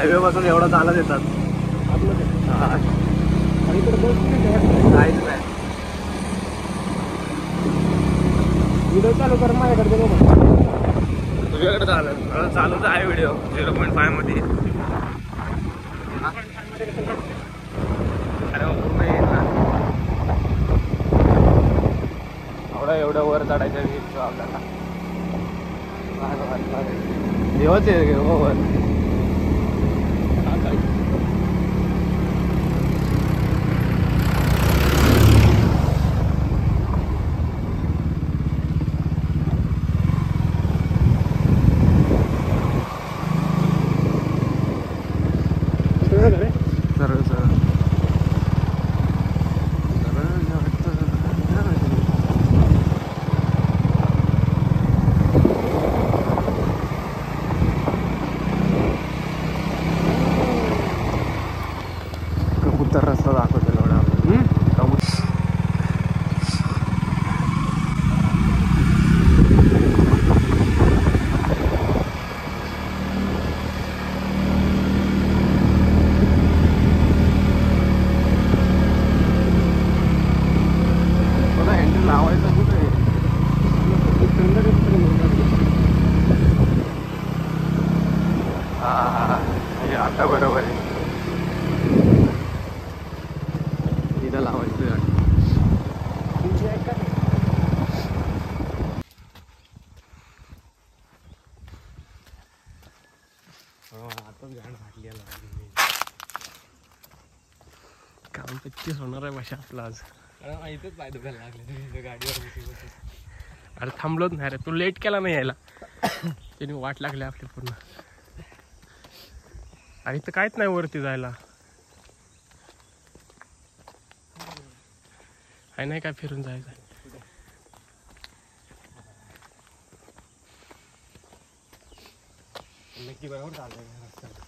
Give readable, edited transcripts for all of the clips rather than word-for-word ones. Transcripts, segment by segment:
Highway पासून एवढा चालत येतात. काहीच नाही. व्हिडिओ चालू कर माझ्याकडे बघ. तुझ्याकडे चालूच आहे व्हिडिओ 0.5 मध्ये. अरे पूर्ण येईल ना. एवढं वर चढायचं आपल्याला. देवाच आहे वर. कबूतर रस्ता दाखवतो एवढा. हँडल लावायचं कुठे? हा आता बरोबर आहे. इथं लावायचं गाडी. आताच गाडी फाटली. काम 25 होणार आहे भाषा आपला आज. इथंच पाय दुखायला लागले गाडीवर बसून. अरे थांबलोच नाही रे. तू लेट केला नाही यायला. त्याने वाट लागली आपली पूर्ण. आणि इथं काहीच नाही वरती जायला. आहे नाही काय फिरून जायचं. नक्की बरोबर चालतंय रस्त्यावर.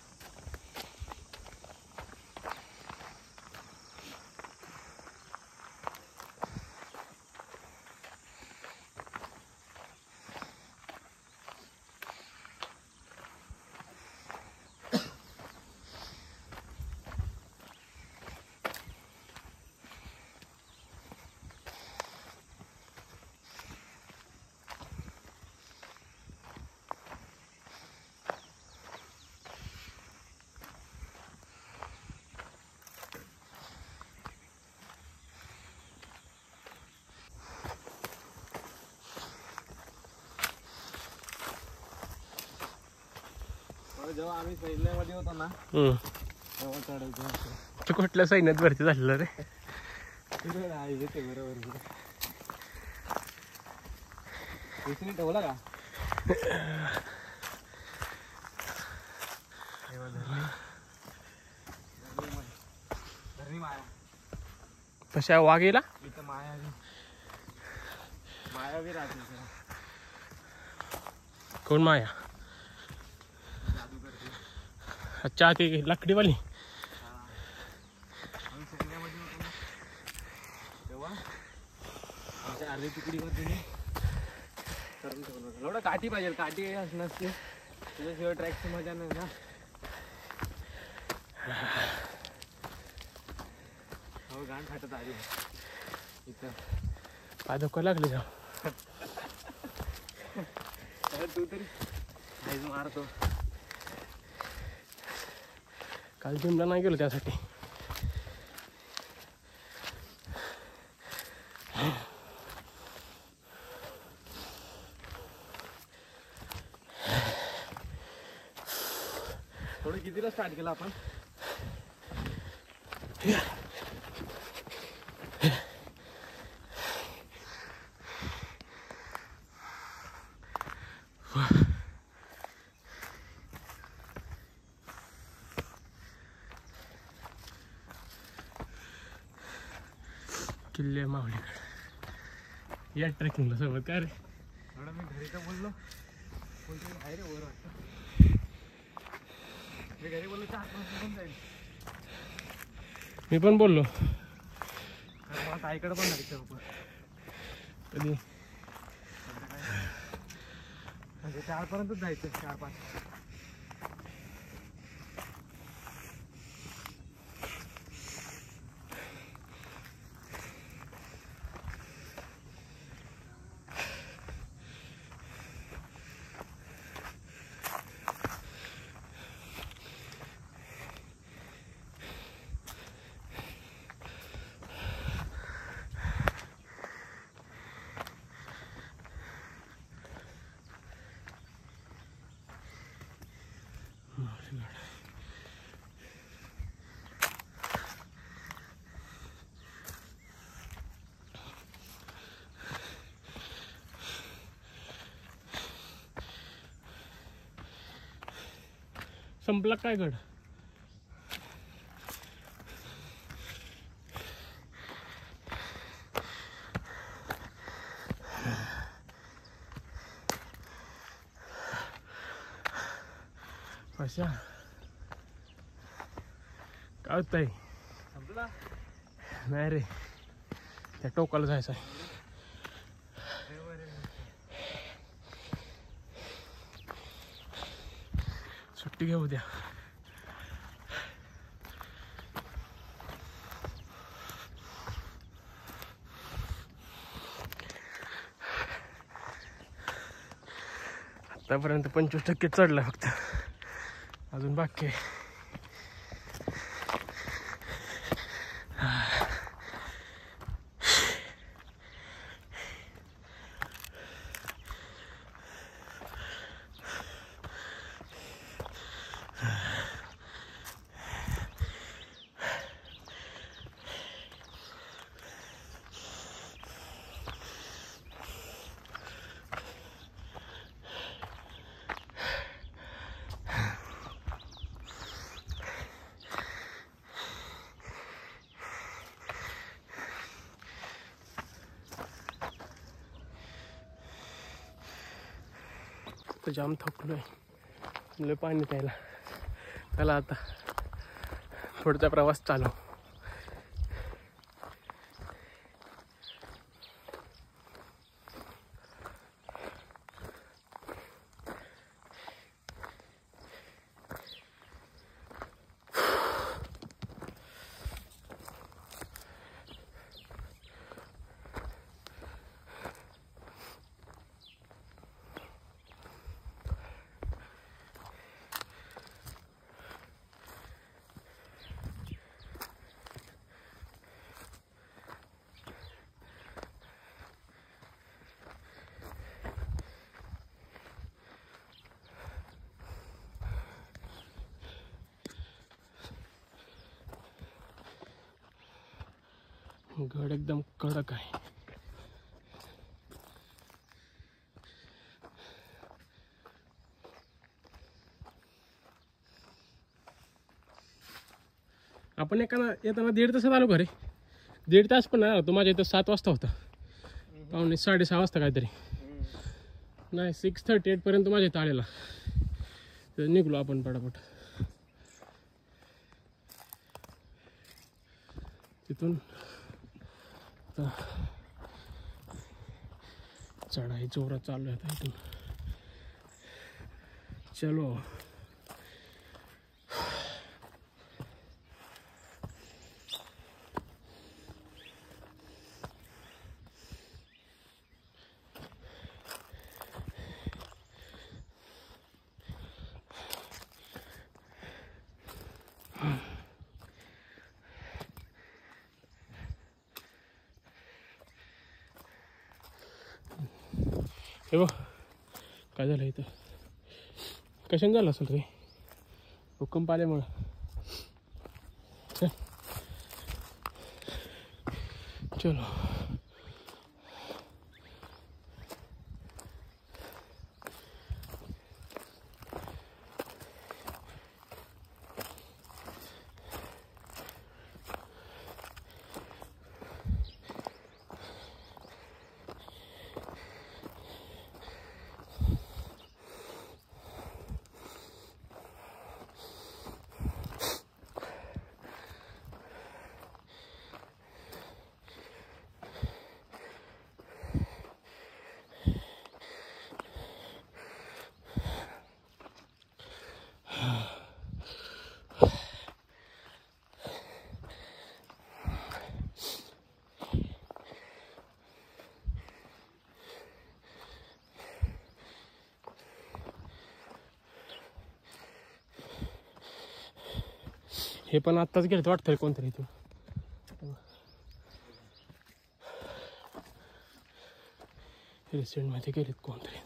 जेव्हा आम्ही सैन्यामध्ये होतो ना तेव्हा चढायचो. तू कुठल्या सैन्यात भरती झालेलं रे? येते बरोबर. ठेवला का? कशा वाघ येला? इथं मायावी राहते. कोण माया? अच्छा ती लाकडीवाली. तेव्हा आमच्या अर्धी तुकडीवर तिने करून ठेवलं. एवढं काठी पाहिजे. काठी नसते त्याच्याशिवाय ट्रॅकची मजा नाही ना. हो गाण फाटत आली इथं. पाय धोका लागले का? तू तरी मारतो. काल जिमला नाही गेलो त्यासाठी. थोडं कितीला स्टार्ट केलं आपण? किल्ले माऊलीकडे या ट्रेकिंगला सोबत काय रे? एवढं मी घरी तर बोललो. कोणतरी आहे रे वर वाटतं. मी घरी बोललो 4-5 पण जाईल. मी पण बोललो. मला ताईकडे पण जायचं होतं. कधी? म्हणजे 4 पर्यंतच जायचं. 4-5 संपला काय गड? कशा काय होतंय? संपला नाही रे, त्या टोकाला जायचं आहे. सुट्टी घेऊ द्या. आतापर्यंत 25% चढला फक्त, अजून बाकी आहे. तर जाम थकलोय, लय पाणी प्यायला. त्याला आता पुढचा प्रवास चालू. गड एकदम कडक आहे. आपण येताना 1.5 तासात आलो घरी. 1.5 तास पण नाही, तो माझ्या इथं 7 वाजता होता, पावणे 6:30 वाजता काहीतरी. नाही 6:38 पर्यंत माझ्या इथं आलेला. तर निघलो आपण पटापट. तिथून चढाई जोरात चालू आहे आता इथून. चलो हे बघ काय झालं इथं. कशाने झालं असेल रे? भूकंप आल्यामुळं. चलो हे पण आत्ताच गेलं वाटतंय कोणतरी इथून. रिसेंटमध्ये गेलेत कोणतरी.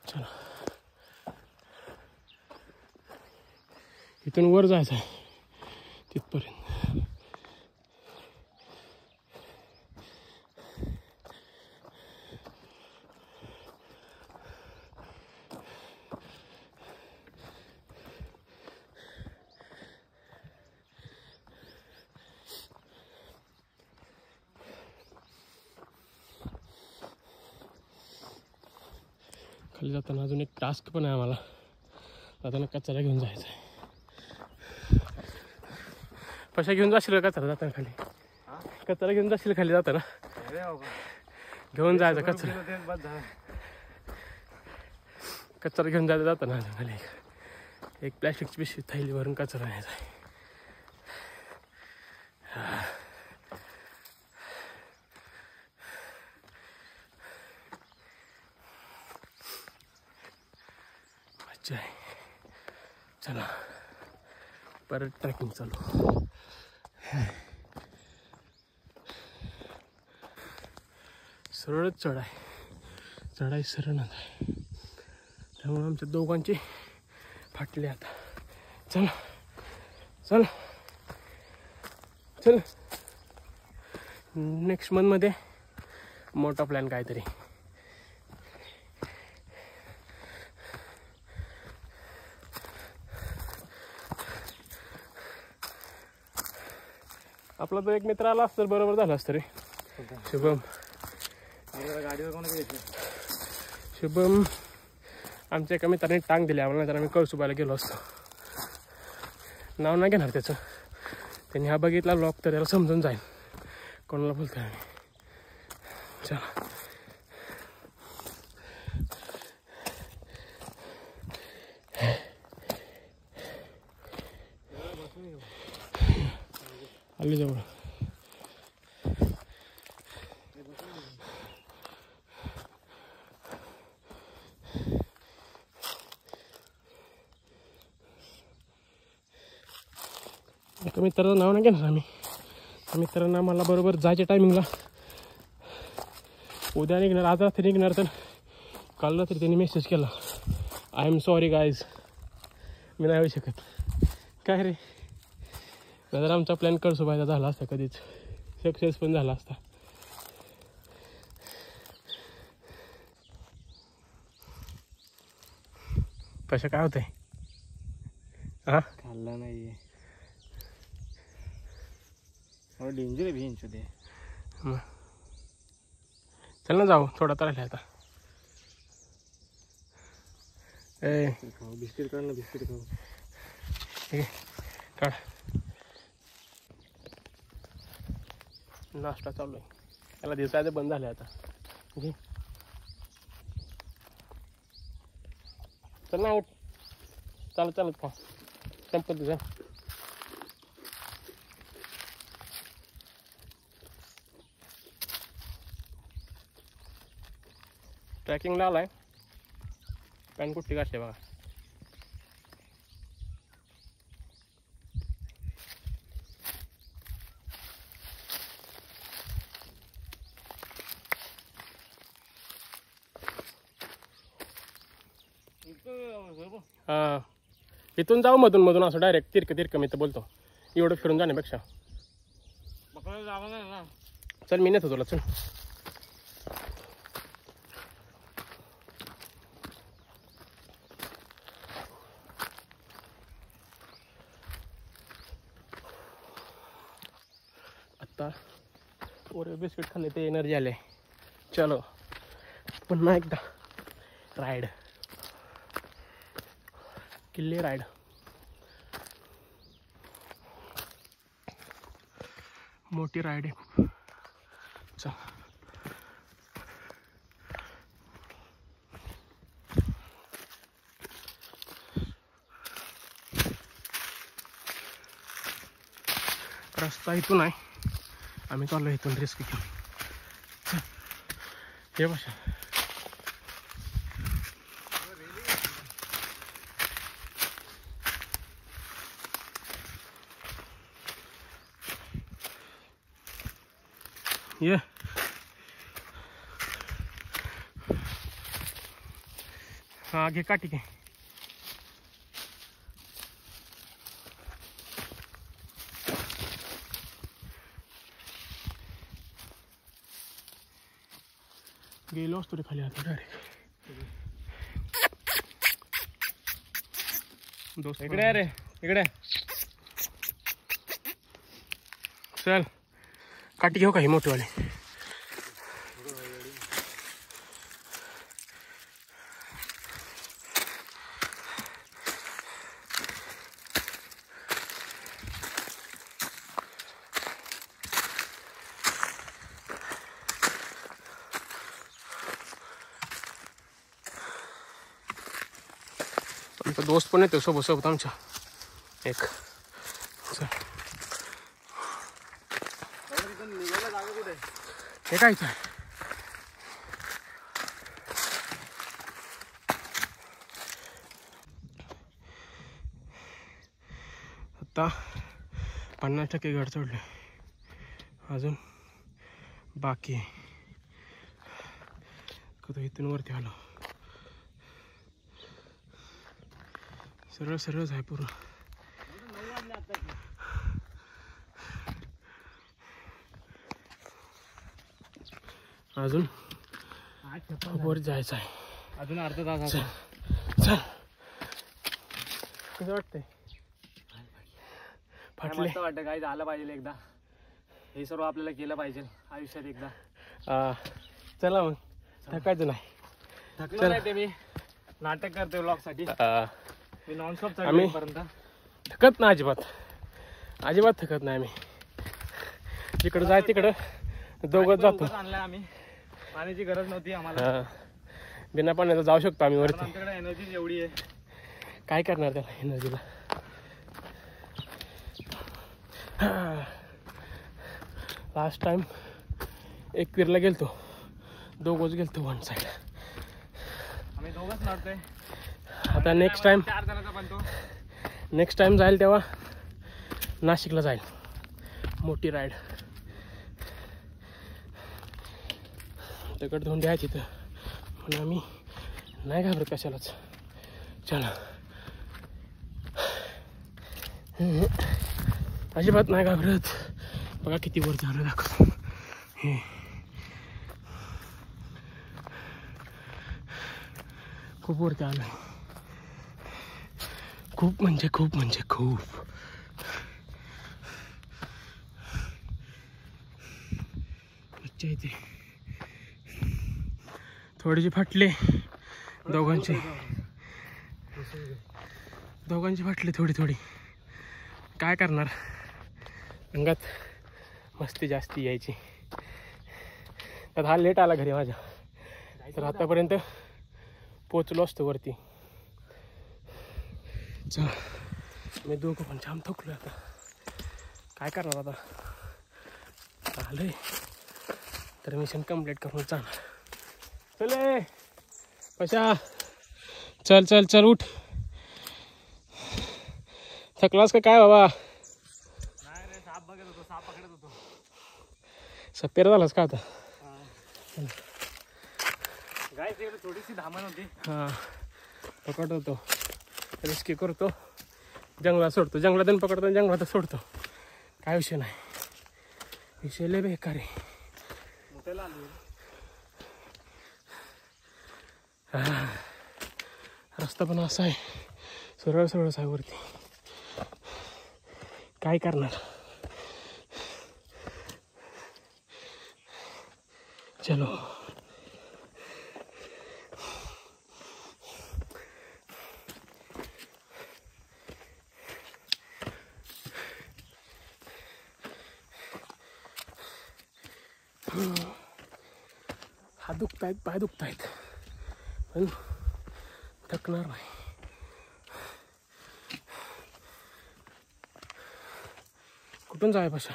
चला इथून वर जायचं आहे तिथपर्यंत. खाली जाताना अजून एक टास्क पण आहे आम्हाला. जाताना कचरा घेऊन जायचा आहे. पैसा घेऊन जाशील का कचरा जाताना खाली? कचरा घेऊन जाशील खाली जाताना? घेऊन जायचा कचरा. कचरा घेऊन जायचं जाताना खाली एक प्लॅस्टिकची पिशवी थैली भरून कचरा न्यायचा आहे. मजा आहे. चला परत ट्रेकिंग चालू. सरळच चढाई सरळच आहे. त्यामुळे आमच्या दोघांची फाटले आता. चला चला चल. नेक्स्ट मंथमध्ये मोठा प्लॅन काहीतरी. आपला तो एक मित्र आला असतं बरोबर झालं असतं रे. शुभम. गाडीवर कोण घेतलं? शुभम आमच्या एका मित्राने टांग दिली आम्हाला, तर आम्ही कळसुबाला गेलो असतो. नाव नाही घेणार त्याचं. त्यांनी हा बघितला लॉक तर त्याला समजून जाईल कोणाला बोलतोय आम्ही. चला आली जवळ. एका मित्राचं नाव नाही घेणार आम्ही. त्या मित्रांना आम्हाला बरोबर जायच्या टायमिंगला उद्या निघणार, आज रात्री निघणार, तर काल रात्री त्यांनी मेसेज केला, आय एम सॉरी गाईज, मी नाही येऊ शकत. काय रे, जर आमचा प्लॅन कळसुबाईचा झाला असता कधीच सक्सेस पण झाला असता. कशा काय होतंय? हा खाल्ला नाही. डेंजर आहे भिंच ते. चल ना जाऊ, थोडा तर राहिला आता. ए खाऊ बिस्किट काढ ना, बिस्किट खाऊ. ठीक आहे काढ. नाश्ता चालू आहे, त्याला दिसायचं बंद झालं आता. घे चल ना, उठ. चालत चालत खा, संपत तुझं. ट्रॅकिंगला आलाय, पॅन कुठली काढते बघा. हां इथून जाऊ मधून मधून असं डायरेक्ट तिरकं मी तर बोलतो, एवढं फिरून जाण्यापेक्षा. चल मी नेतो तुला, चल. आता ओरिओ बिस्किट खाल्ले ते एनर्जी आले. चलो पुन्हा एकदा राईड, किल्ले राईड. मोठी राईड आहे. चल रस्ता इथून आहे, आम्ही चाललो इथून रिस्क घेऊन. हे बघा ये. हाँ आगे काटी के गेलो असतो रे खाली आता डायरेक्ट. दोस्त इकडे रे, इकडे चल. काठी घेऊ काही मोठीवाली. आमचा दोस्त पण येतो सोबत आमच्या एक. चल निघायला जागा कुठे? हे काय इथं आता 50% गड चढले, अजून बाकी आहे. कधी इथून वरती आलो, सरळ सरळच आहे पूर्ण. अजून वर जायचं आहे, अजून अर्धा तास. चल कसं वाटतंय? फाटले मस्त वाटतं, काय झालं पाहिजे एकदा. हे सर्व आपल्याला केलं पाहिजे आयुष्यात एकदा. चला मग, थकायचं नाही. थकलो नाही ते, मी नाटक करते व्लॉग साठी. मी नॉनस्टॉप आम्ही पर्यंत थकत नाही, अजिबात थकत नाही. आम्ही जिकडं जाय तिकडं दोघंच जातो. आणलं आम्ही, पाण्याची गरज नव्हती आम्हाला. बिना पाण्याचं जाऊ शकतो आम्ही वरती. आमच्याकडे एनर्जी एवढी आहे, काय करणार त्याला एनर्जीला. लास्ट टाइम एकवीरला गेलतो, दोघंच गेलतो वन साईड. आम्ही दोघंच लढतोय. आता नेक्स्ट टाइम 4 जणांचा बनतो. नेक्स्ट टाइम जाईल तेव्हा नाशिकला जाईल, मोठी राईड. दगड धोंडी आहे तिथं, पण आम्ही नाही घाबरत कशालाच. चला, अजिबात नाही घाबरत. बघा किती वर झालं दाखवतो. हे खूप वरती आलं, खूप म्हणजे खूप म्हणजे खूप. मज्जा येते. थोडेसे फाटले दोघांचे फाटले थोडी. काय करणार, अंगात मस्ती जास्ती यायची. त्यात हा लेट आला घरी माझ्या, तर आतापर्यंत पोचलो असतो वरती. चल, मी दोघं पण जाम थकलो आता. काय करणार आता, आलोय तर मिशन कंप्लीट करून जाणार. चले पशा, चल चल चल, उठ. थकलास का काय बाबा? नाही रे, साप बघत होतो, साप पकडत होतो. सपेर झालास का आता? गाय तिकडे थोडीशी धामण होती. हां, पकडतो तो, रिस्की करतो, जंगलात सोडतो. जंगलातून पकडतो, जंगलात सोडतो. काय विषय नाही, विषय लय बेकार आहे. मोठ्याला आलो. रस्ता पण असा आहे, सरळ सरळच आहे वरती. काय करणार. चलो, हात दुखतायत, पाय दुखतायत, पण थकणार नाही. कुठून जाय पाशा?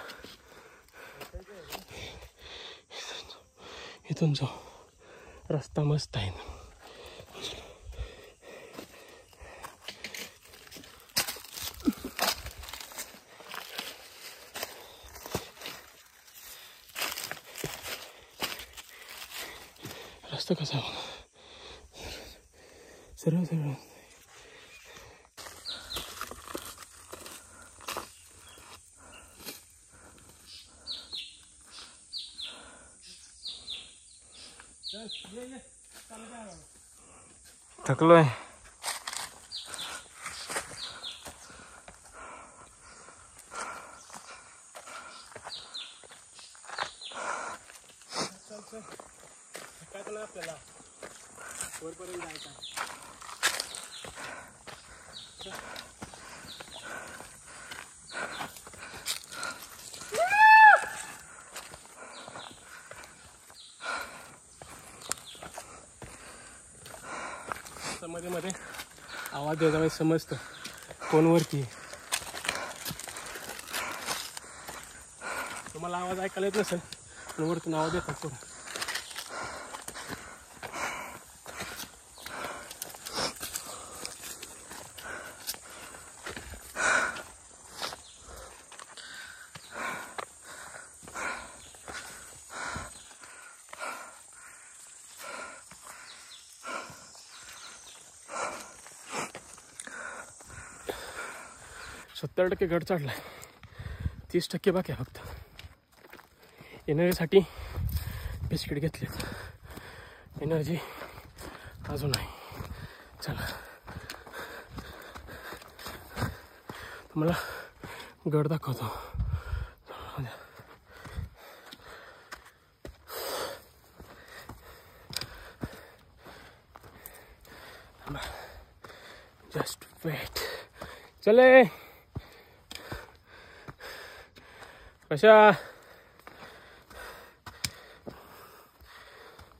इथून जाऊ, रस्ता मस्त आहे. रस्ता कसा सरळ सरळ. थकलोय. काय तर आपल्याला वरपर्यंत जायचं आहे. मध्ये मध्ये आवाज द्यायचा म्हणजे समजतं कोण वरती आहे. तुम्हाला आवाज ऐकायला येत नसेल पण वरतून आवाज येतात थोडा. सत्तर 70% गड चढलाय, 30% बाकी आहे फक्त. एनर्जीसाठी बिस्किट घेतलेत, एनर्जी अजून आहे. चला तुम्हाला गड दाखवतो. Just wait. चले कशा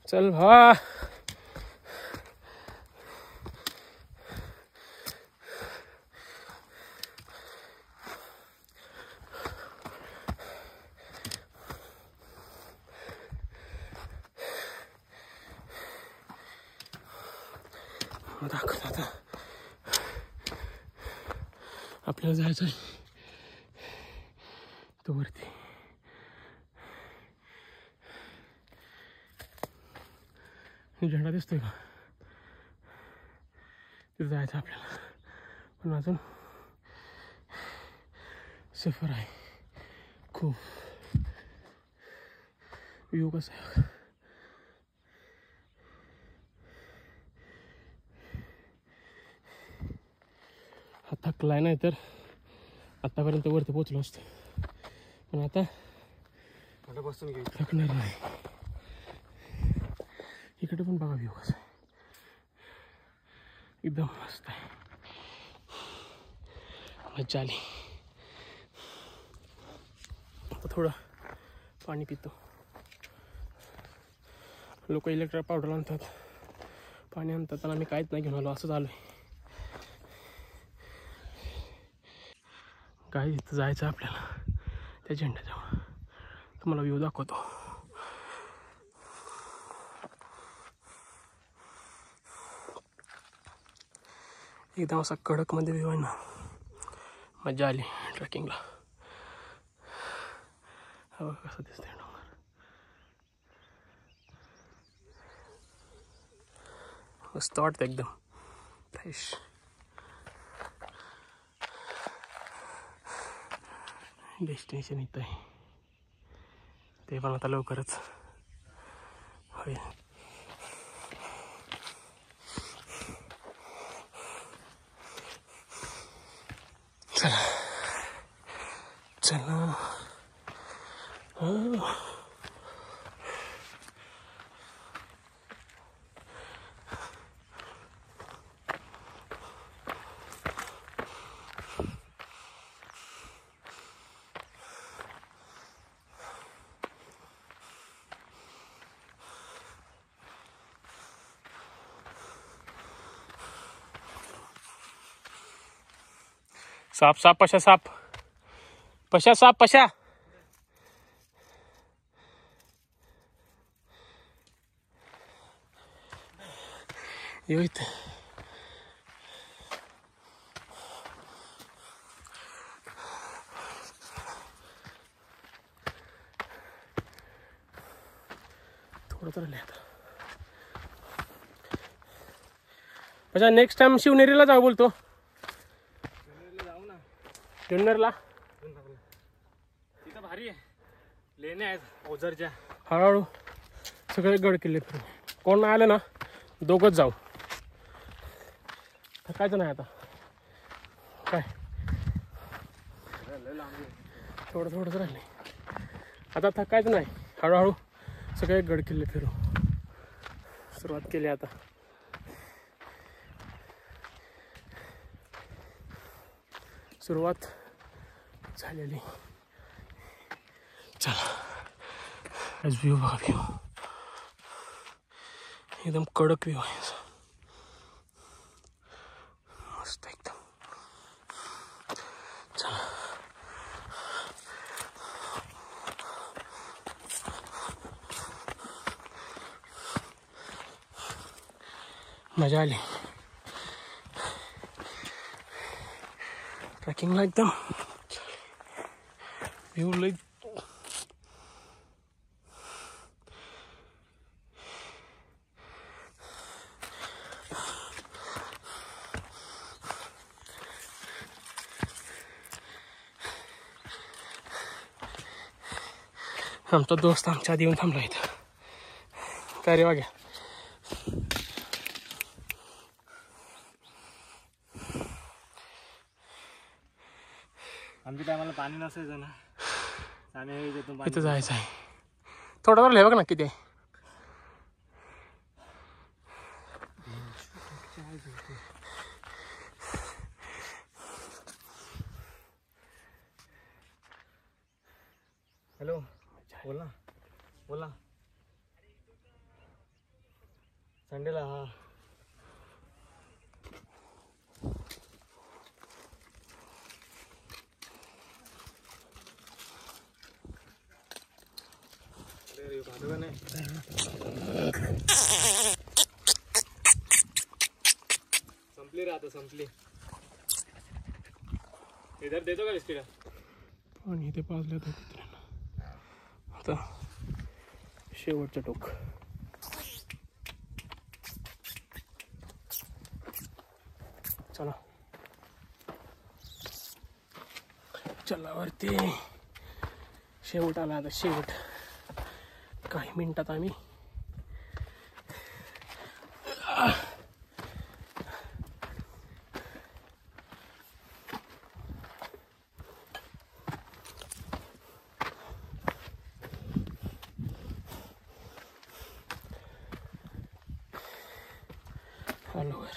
चल भावा. दाखवत आता आपल्याला जायचं आहे तो वरती. झेंडा दिसतोय का, तिथे जायचं आपल्याला. पण अजून सफर आहे खूप. व्ह्यू कसा आहे, हा थकलाय नाही तर आतापर्यंत वरती पोचलो असतो, पण आता बसून घेऊ. थकणार नाही. इकडे पण बघा व्ह्यू कसा आहे, एकदम मस्त आहे. मजा आली. आता थोडं पाणी पितो. लोक इलेक्ट्रिक पावडर आणतात, पाणी आणतात, आणि आम्ही काहीच नाही घेऊन आलो. असं झालं काय. इथं जायचं आपल्याला त्या झेंड्याजवळ. तुम्हाला व्ह्यू दाखवतो. एकदम असा कडकमध्ये व्ह्यू आहे ना, मजा आली ट्रेकिंगला. हा बघा कसं दिसतंय डोंगर. मस्त वाटतं, एकदम फ्रेश. डेस्टिनेशन इथं आहे, ते पण आता लवकरच होईल. चला चला. साप साप पशा साप पशा साप पशा. येऊ इथे. थोडं तर आले आता. पशा नेक्स्ट टाइम शिवनेरीला जाऊ बोलतो. जुन्नरला तिथं भारी आहे, लेणे आहेत ओझरच्या. हळूहळू सगळे गड किल्ले फिरू. कोण नाही आलं ना, दोघंच जाऊ. थकायचं नाही आता. काय थोडं थोडंच राहिले आता, थकायचं नाही. हळूहळू सगळे गड किल्ले फिरू. सुरुवात केली आता. सुरुवात झालेली. चला आज व्ह्यू बघा. व्ह्यू एकदम कडक व्ह्यू आहे. मस्त एकदम. चला मजा आली ट्रेकिंगला एकदम. व्ह्यू लई आमचा दोस्त आमच्या आधी येऊन थांबला इथं. काय रे वाग्या. आमच्या टायमाला पाणी नसायचं ना, आम्ही इथं जायचं आहे. थोडा वेळ बघ ना किती आहे. हॅलो बोल ना बोल ना. संडेला हा संपली रे आता संपली. इधर देतो का बिस्किट. आणि इथे पाजल्या तर कुत्र्यांना. आता शेवटचं टोक. चला चला वरती. शेवट आला आता शेवट. काही मिनिटात आम्ही आलो वर.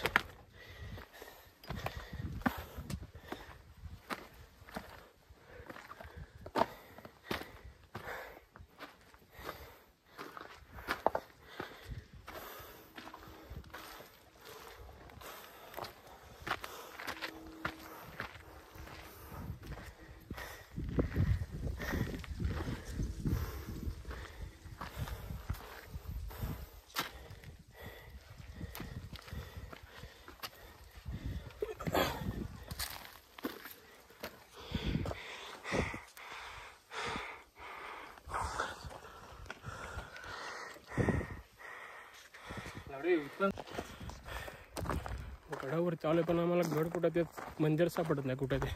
गडावरती आलोय पण आम्हाला गड कुठं ते मंदिर सापडत नाही कुठं ते.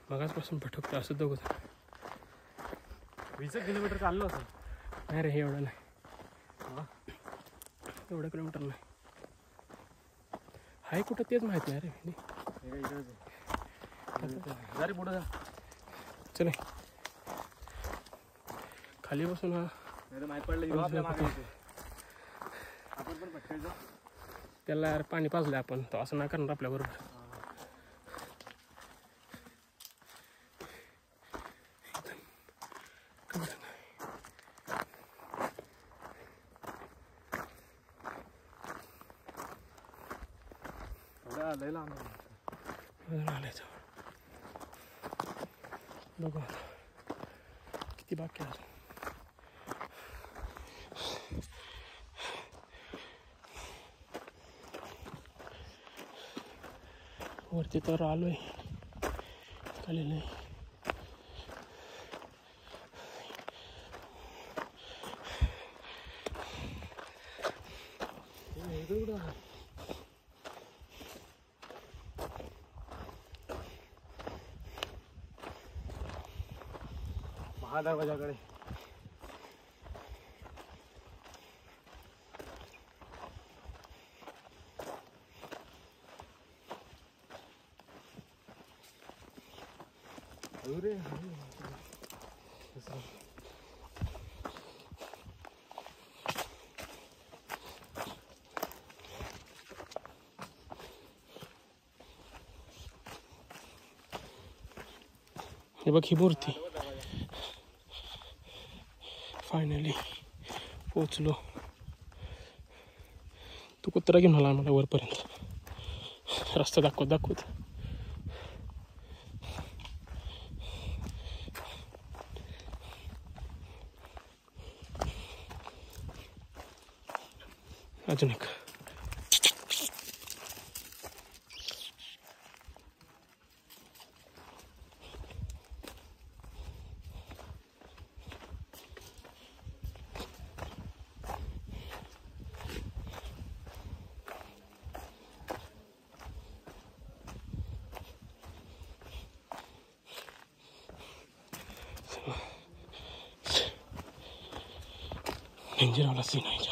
मगाचपासून भटकतो असं दोघं. 20 किलोमीटर चाललो असं. नाही रे, हे एवढं नाही. एवढं किलोमीटर नाही आहे कुठं तेच माहित नाही रे. जरी पुढं जा. चल खाली बसून हा माहीत पडलं आपल्या मागे आपण पण भटकायचं. त्याला यार पाणी पाजलं आपण, तो असं नाही करणार आपल्याबरोबर. बघू किती बाकी आहे. वरती तर आलोय, खाली नाही. महादरवाजाकडे हे बघ ही मूर्ती. फायनली पोचलो. तू कुत्रा घेऊन आला मला वरपर्यंत. रस्ता दाखवत अजून एक डेंजर वाला सीन है जो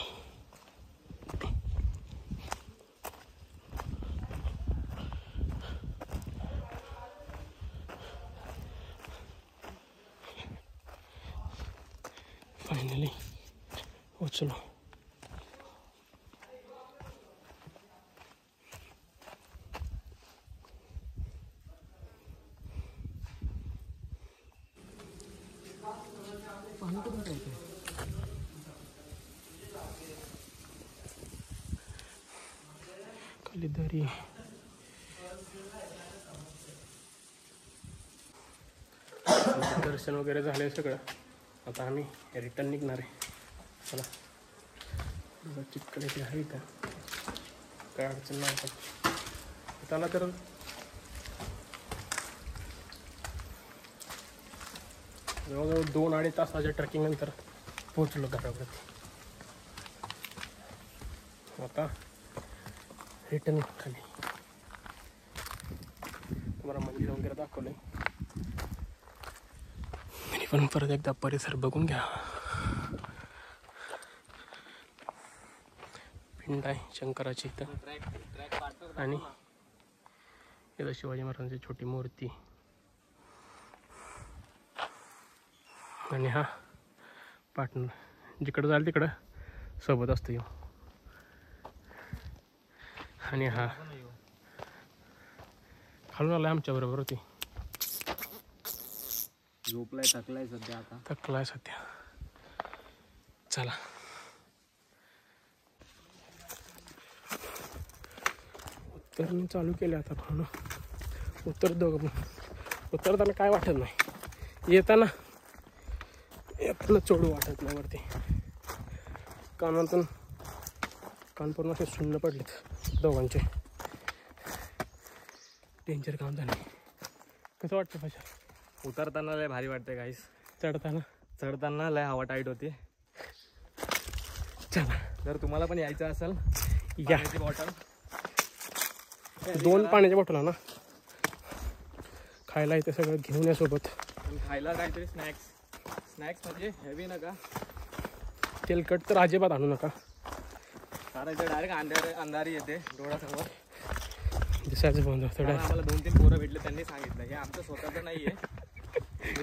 फाइनली वो चलो खाली दरी दर्शन वगैरे झाले सगळं. आता आम्ही रिटर्न निघणार आहे. चला चिटकले ते आहे का काय अडचण नाही. त्याला तर जवळजवळ 2-2.5 तासाच्या ट्रेकिंग नंतर पोहोचलो घरावरती. आता रिटर्न खाली तुम्हाला मंदिर वगैरे दाखवलंय. आणि पण परत एकदा परिसर बघून घ्या. पिंड आहे शंकराची इथं आणि इथं शिवाजी महाराजांची छोटी मूर्ती आणि हा पार्टनर जिकडं जाईल तिकडं सोबत असतो येऊ. आणि हा खालून आलाय आमच्या बरोबर होती. झोपलाय थकलाय सध्या. आता थकलाय सध्या. चला उत्तरने चालू केले आता. भावना उतरताना काय वाटत नाही. येताना चढू वाटत नाही वरती. कान पूर्ण असे सुन्न पडलेत दोघांचे. डेंजर काम झाले. कसं वाटतं पाहिजे? उतरताना लय भारी वाटते गाईस. चढताना लय हवा टाईट होती. चला जर तुम्हाला पण यायचं असेल या. बॉटल 2 पाण्याच्या बॉटल ना खायला इथे सगळं घेऊन या सोबत. खायला काहीतरी स्नॅक्स म्हणजे हेवी नका. तेलकट तर अजिबात आणू नका. कारण इथे डायरेक्ट अंधारी येते डोळ्यासमोर. दिसायचं बंद होतं. आम्हाला 2-3 पोरं भेटले. त्यांनी सांगितलं हे आमचं स्वतःचं नाही आहे.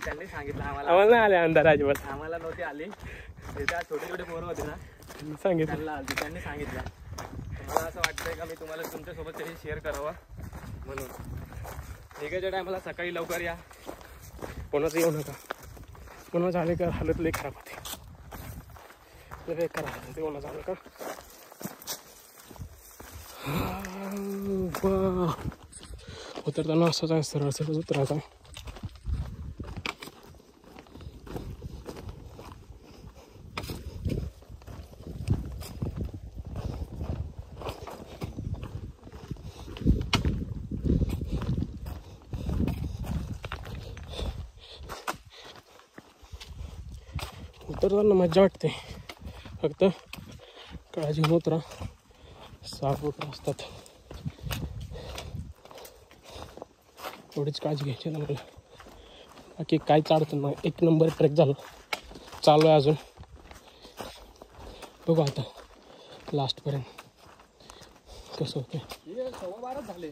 त्यांनी सांगितलं आम्हाला नाही आले अंधार अजिबात. आम्हाला नव्हते आले. त्या छोटे पोरं होते ना सांगितलं. त्यांनी सांगितलं. मला असं वाटतंय का मी तुम्हाला तुमच्यासोबत काही शेअर करावं म्हणून. निघायच्या टायमाला सकाळी लवकर या. कोणाचं येऊ नका. कोणाचं आले का हालत लई खराब होते. बेकार हालत होते कोणाचं आलं का. उतरताना असंच आहे. सरळ उतरायचा. उतरताना मजा वाटते. फक्त काळजी घेऊन उतरा. 7 वगैरे असतात. एवढीच काळजी घ्यायची ना मला. बाकी काहीच अडचण नाही. 1 नंबर ट्रेक झालं. चालू आहे अजून. बघू आता लास्टपर्यंत कसं होतं. 12:15 झाले.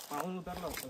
पाहून उतरला होतं.